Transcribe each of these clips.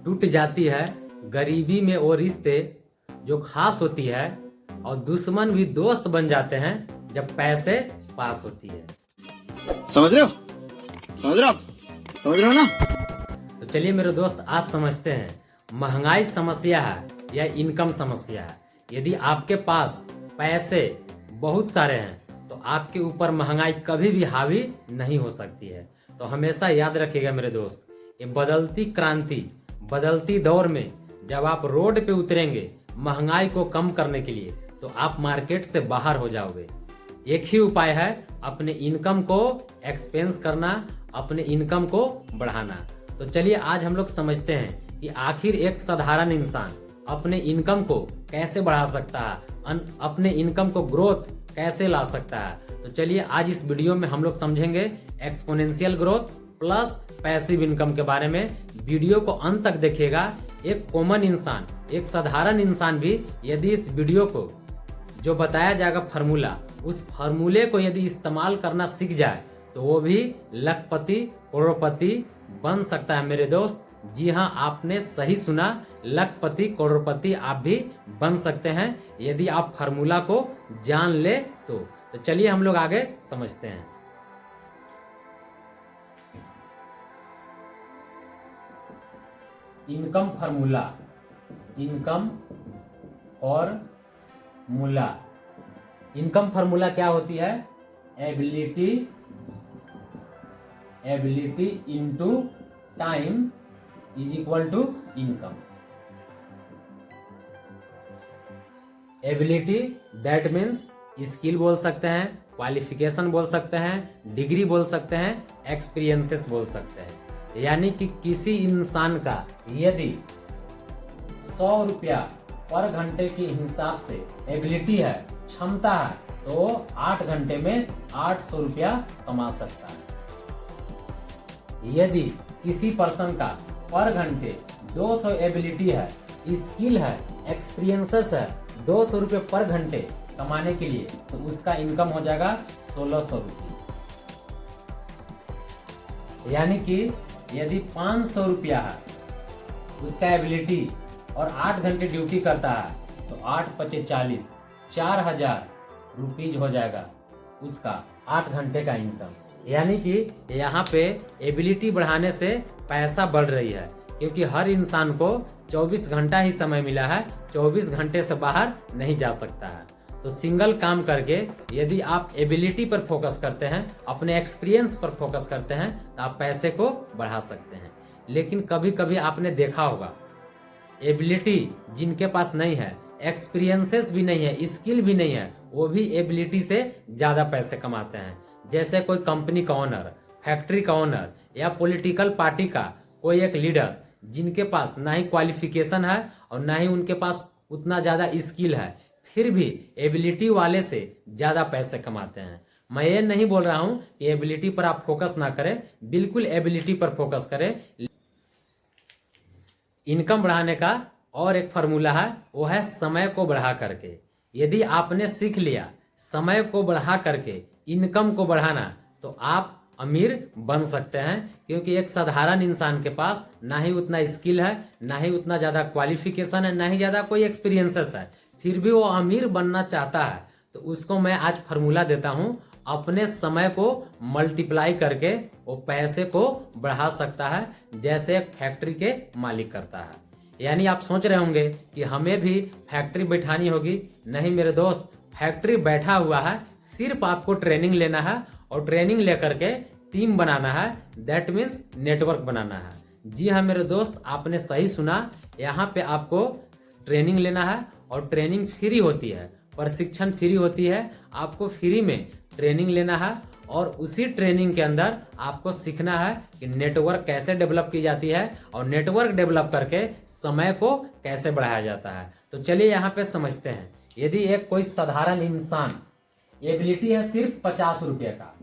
टूट जाती है गरीबी में वो रिश्ते जो खास होती है, और दुश्मन भी दोस्त बन जाते हैं जब पैसे पास होती है। समझ रहे हो? समझ रहे हो आप? समझ रहे हो ना? तो चलिए मेरे दोस्त, आज समझते हैं महंगाई समस्या है या इनकम समस्या है। यदि आपके पास पैसे बहुत सारे हैं तो आपके ऊपर महंगाई कभी भी हावी नहीं हो सकती है। तो हमेशा याद रखिएगा मेरे दोस्त, ये बदलती क्रांति, बदलती दौर में जब आप रोड पे उतरेंगे महंगाई को कम करने के लिए, तो आप मार्केट से बाहर हो जाओगे। एक ही उपाय है, अपने इनकम को एक्सपेंस करना, अपने इनकम को बढ़ाना। तो चलिए आज हम लोग समझते हैं कि आखिर एक साधारण इंसान अपने इनकम को कैसे बढ़ा सकता है, अपने इनकम को ग्रोथ कैसे ला सकता है। तो चलिए आज इस वीडियो में हम लोग समझेंगे exponential growth plus passive income के बारे में। वीडियो को अंत तक देखिएगा। एक कॉमन इंसान, एक साधारण इंसान भी यदि इस वीडियो को जो बताया जाएगा फार्मूला, उस फार्मूले को यदि इस्तेमाल करना सीख जाए तो वो भी लखपति करोड़पति बन सकता है मेरे दोस्त। जी हाँ, आपने सही सुना, लखपति करोड़पति आप भी बन सकते हैं यदि आप फार्मूला को जान ले तो चलिए हम लोग आगे समझते हैं। Income formula, income formula. Income formula क्या होती है? Ability into time is equal to income. Ability that means skill बोल सकते हैं, क्वालिफिकेशन बोल सकते हैं, डिग्री बोल सकते हैं, एक्सपीरियंसेस बोल सकते हैं। यानी कि किसी इंसान का यदि 100 रुपया पर घंटे के हिसाब से एबिलिटी है, क्षमता है, तो 8 घंटे में 800 रुपया कमा सकता है। यदि किसी पर्सन का पर घंटे 200 एबिलिटी है, स्किल है, एक्सपीरियंसेस है 200 रुपये पर घंटे कमाने के लिए, तो उसका इनकम हो जाएगा 1600 रुपये। यानी कि यदि 500 रुपया है उसका एबिलिटी और 8 घंटे ड्यूटी करता है, तो 8 पचे 40, 4000 रुपीज हो जाएगा उसका 8 घंटे का इनकम। यानी कि यहाँ पे एबिलिटी बढ़ाने से पैसा बढ़ रही है, क्योंकि हर इंसान को 24 घंटा ही समय मिला है, 24 घंटे से बाहर नहीं जा सकता है। तो सिंगल काम करके यदि आप एबिलिटी पर फोकस करते हैं, अपने एक्सपीरियंस पर फोकस करते हैं, तो आप पैसे को बढ़ा सकते हैं। लेकिन कभी कभी आपने देखा होगा, एबिलिटी जिनके पास नहीं है, एक्सपीरियंसेस भी नहीं है, स्किल भी नहीं है, वो भी एबिलिटी से ज्यादा पैसे कमाते हैं। जैसे कोई कंपनी का ओनर, फैक्ट्री का ओनर, या पॉलिटिकल पार्टी का कोई एक लीडर, जिनके पास ना ही क्वालिफिकेशन है और ना ही उनके पास उतना ज्यादा स्किल है, फिर भी एबिलिटी वाले से ज्यादा पैसे कमाते हैं। मैं ये नहीं बोल रहा हूं कि एबिलिटी पर आप फोकस ना करें, बिल्कुल एबिलिटी पर फोकस करें। इनकम बढ़ाने का और एक फार्मूला है, वो है समय को बढ़ा करके। यदि आपने सीख लिया समय को बढ़ा करके इनकम को बढ़ाना, तो आप अमीर बन सकते हैं। क्योंकि एक साधारण इंसान के पास ना ही उतना स्किल है, ना ही उतना ज्यादा क्वालिफिकेशन है, ना ही ज्यादा कोई एक्सपीरियंसेस है, फिर भी वो अमीर बनना चाहता है, तो उसको मैं आज फार्मूला देता हूं, अपने समय को मल्टीप्लाई करके वो पैसे को बढ़ा सकता है, जैसे एक फैक्ट्री के मालिक करता है। यानी आप सोच रहे होंगे कि हमें भी फैक्ट्री बैठानी होगी। नहीं मेरे दोस्त, फैक्ट्री बैठा हुआ है, सिर्फ आपको ट्रेनिंग लेना है, और ट्रेनिंग लेकर के टीम बनाना है, दैट मीन्स नेटवर्क बनाना है। जी हाँ मेरे दोस्त, आपने सही सुना, यहाँ पे आपको ट्रेनिंग लेना है, और ट्रेनिंग फ्री होती है, प्रशिक्षण फ्री होती है, आपको फ्री में ट्रेनिंग लेना है, और उसी ट्रेनिंग के अंदर आपको सीखना है कि नेटवर्क कैसे डेवलप की जाती है, और नेटवर्क डेवलप करके समय को कैसे बढ़ाया जाता है। तो चलिए यहाँ पे समझते हैं। यदि एक कोई साधारण इंसान एबिलिटी है सिर्फ 50 रुपये का,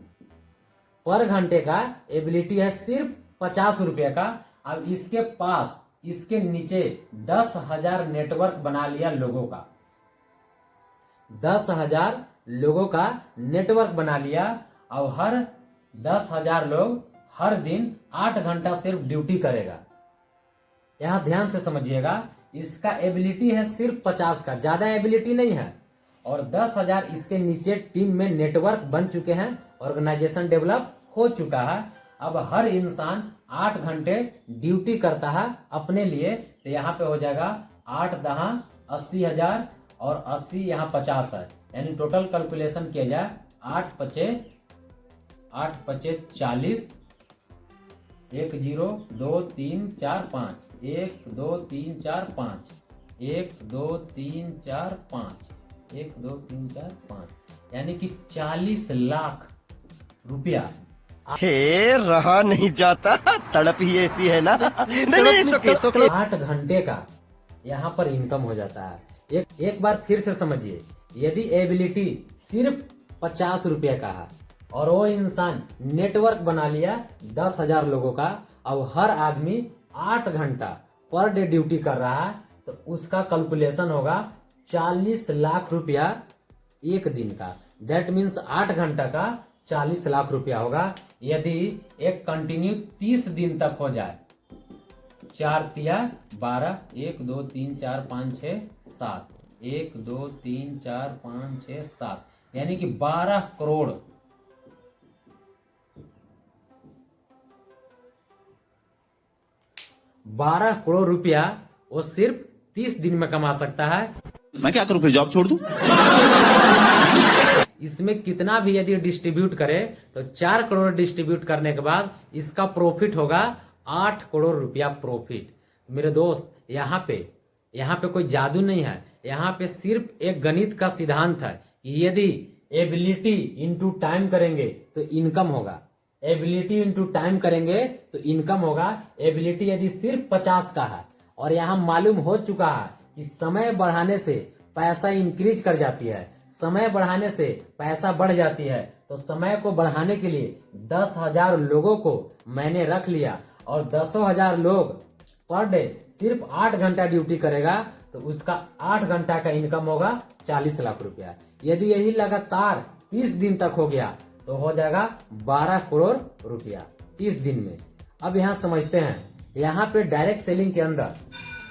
पर घंटे का एबिलिटी है सिर्फ 50 रुपये का, अब इसके पास इसके नीचे 10,000 नेटवर्क बना लिया लोगों का, 10,000 लोगों का नेटवर्क बना लिया, और हर 10,000 लोग हर दिन 8 घंटा सिर्फ ड्यूटी करेगा। यहाँ ध्यान से समझिएगा, इसका एबिलिटी है सिर्फ 50 का, ज्यादा एबिलिटी नहीं है। और 10,000 इसके नीचे टीम में नेटवर्क बन चुके हैं, ऑर्गेनाइजेशन डेवलप हो चुका है। अब हर इंसान 8 घंटे ड्यूटी करता है अपने लिए, तो यहाँ पे हो जाएगा 8 10 80,000 और 80 यहाँ 50 है, यानी टोटल कैलकुलेशन किया जाए 8 पचे 40, 1 0 2 3 4 5, 1 2 3 4 5, 1 2 3 4 5, 1 2 3 4 5, यानी कि 40 लाख रुपया हे रहा नहीं जाता, तड़प ही ऐसी है ना। नहीं, it's okay. 8 घंटे का यहाँ पर इनकम हो जाता है। एक बार फिर से समझिए, यदि एबिलिटी सिर्फ 50 रुपये का है और वो इंसान नेटवर्क बना लिया 10,000 लोगों का, अब हर आदमी 8 घंटा पर डे ड्यूटी कर रहा है, तो उसका कैलकुलेशन होगा 40 लाख रुपया एक दिन का। दैट मीन्स 8 घंटा का 40 लाख रुपया होगा। यदि एक कंटिन्यू 30 दिन तक हो जाए, 4 तिया 12, 1 2 3 4 5 6 7, 1 2 3 4 5 6 7, यानी कि 12 करोड़ 12 करोड़ रुपया वो सिर्फ 30 दिन में कमा सकता है। मैं क्या करूं, फिर जॉब छोड़ दूं? इसमें कितना भी यदि डिस्ट्रीब्यूट करे तो 4 करोड़ डिस्ट्रीब्यूट करने के बाद इसका प्रॉफिट होगा 8 करोड़ रुपया प्रॉफिट। मेरे दोस्त, यहाँ पे कोई जादू नहीं है, यहाँ पे सिर्फ एक गणित का सिद्धांत है कि यदि एबिलिटी इंटू टाइम करेंगे तो इनकम होगा, एबिलिटी इंटू टाइम करेंगे तो इनकम होगा। एबिलिटी यदि सिर्फ 50 का है और यहाँ मालूम हो चुका है कि समय बढ़ाने से पैसा इंक्रीज कर जाती है, समय बढ़ाने से पैसा बढ़ जाती है, तो समय को बढ़ाने के लिए 10,000 लोगों को मैंने रख लिया और 10,000 लोग पर डे सिर्फ 8 घंटा ड्यूटी करेगा, तो उसका 8 घंटा का इनकम होगा 40 लाख रुपया। यदि यही लगातार 30 दिन तक हो गया तो हो जाएगा 12 करोड़ रुपया 30 दिन में। अब यहाँ समझते हैं, यहाँ पे डायरेक्ट सेलिंग के अंदर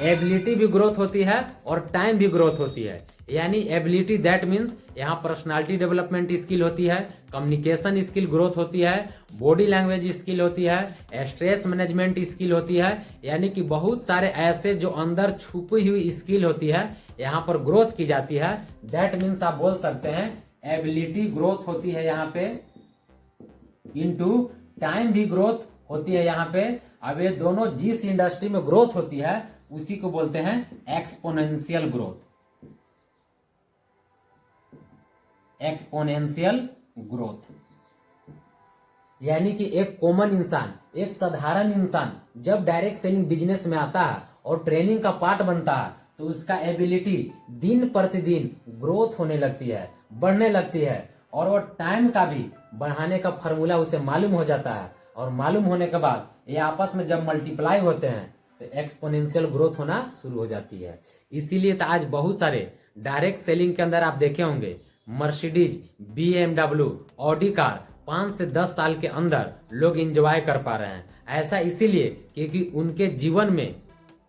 एबिलिटी भी ग्रोथ होती है और टाइम भी ग्रोथ होती है। यानी एबिलिटी दैट मीन्स यहाँ पर्सनालिटी डेवलपमेंट स्किल होती है, कम्युनिकेशन स्किल ग्रोथ होती है, बॉडी लैंग्वेज स्किल होती है, स्ट्रेस मैनेजमेंट स्किल होती है, यानी कि बहुत सारे ऐसे जो अंदर छुपी हुई स्किल होती है यहाँ पर ग्रोथ की जाती है। दैट मीन्स आप बोल सकते हैं एबिलिटी ग्रोथ होती है यहाँ पे, इनटू टाइम भी ग्रोथ होती है यहाँ पे। अब ये दोनों जिस इंडस्ट्री में ग्रोथ होती है उसी को बोलते हैं एक्सपोनेंशियल ग्रोथ। एक्सपोनेंशियल ग्रोथ यानी कि एक कॉमन इंसान, एक साधारण इंसान जब डायरेक्ट सेलिंग बिजनेस में आता है और ट्रेनिंग का पार्ट बनता है, तो उसका एबिलिटी दिन प्रतिदिन ग्रोथ होने लगती है, बढ़ने लगती है, और वो टाइम का भी बढ़ाने का फॉर्मूला उसे मालूम हो जाता है। और मालूम होने के बाद ये आपस में जब मल्टीप्लाई होते हैं तो एक्सपोनेंशियल ग्रोथ होना शुरू हो जाती है। इसीलिए तो आज बहुत सारे डायरेक्ट सेलिंग के अंदर आप देखे होंगे मर्सिडीज, BMW, ऑडी कार 5 से 10 साल के अंदर लोग एंजॉय कर पा रहे हैं। ऐसा इसीलिए क्योंकि उनके जीवन में,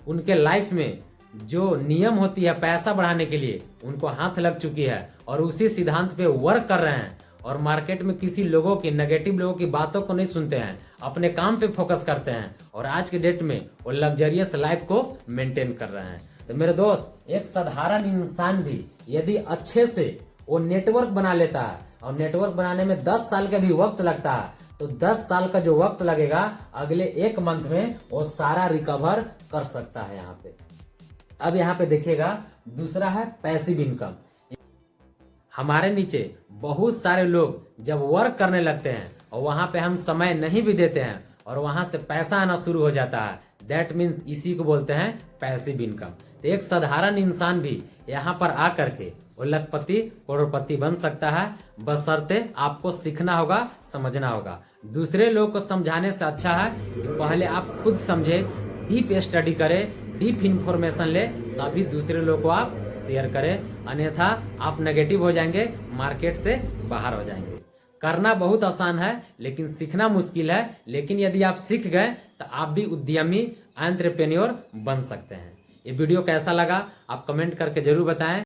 उनके लाइफ में जो नियम होती है पैसा बढ़ाने के लिए उनको हाथ लग चुकी है और उसी सिद्धांत पे वर्क कर रहे हैं। और मार्केट में किसी लोगों की, नेगेटिव लोगों की बातों को नहीं सुनते हैं, अपने काम पे फोकस करते हैं और आज के डेट में वो लग्जरियस लाइफ को मेंटेन कर रहे हैं। तो मेरे दोस्त, एक साधारण इंसान भी यदि अच्छे से वो नेटवर्क बना लेता है, और नेटवर्क बनाने में 10 साल का भी वक्त लगता है, तो 10 साल का जो वक्त लगेगा अगले 1 मंथ में वो सारा रिकवर कर सकता है यहाँ पे। अब यहाँ पे देखिएगा, दूसरा है पैसिव इनकम। हमारे नीचे बहुत सारे लोग जब वर्क करने लगते हैं और वहां पे हम समय नहीं भी देते हैं और वहां से पैसा आना शुरू हो जाता है, दैट मीन्स इसी को बोलते हैं पैसिव इनकम। तो एक साधारण इंसान भी यहाँ पर आकर के वो लखपति करोड़पति बन सकता है, बशर्ते आपको सीखना होगा, समझना होगा। दूसरे लोग को समझाने से अच्छा है कि पहले आप खुद समझे, डीप स्टडी करें, डीप इंफॉर्मेशन ले, तभी दूसरे लोग को आप शेयर करें, अन्यथा आप नेगेटिव हो जाएंगे, मार्केट से बाहर हो जाएंगे। करना बहुत आसान है लेकिन सीखना मुश्किल है। लेकिन यदि आप सीख गए तो आप भी उद्यमी एंटरप्रेन्योर बन सकते हैं। ये वीडियो कैसा लगा आप कमेंट करके जरूर बताएं।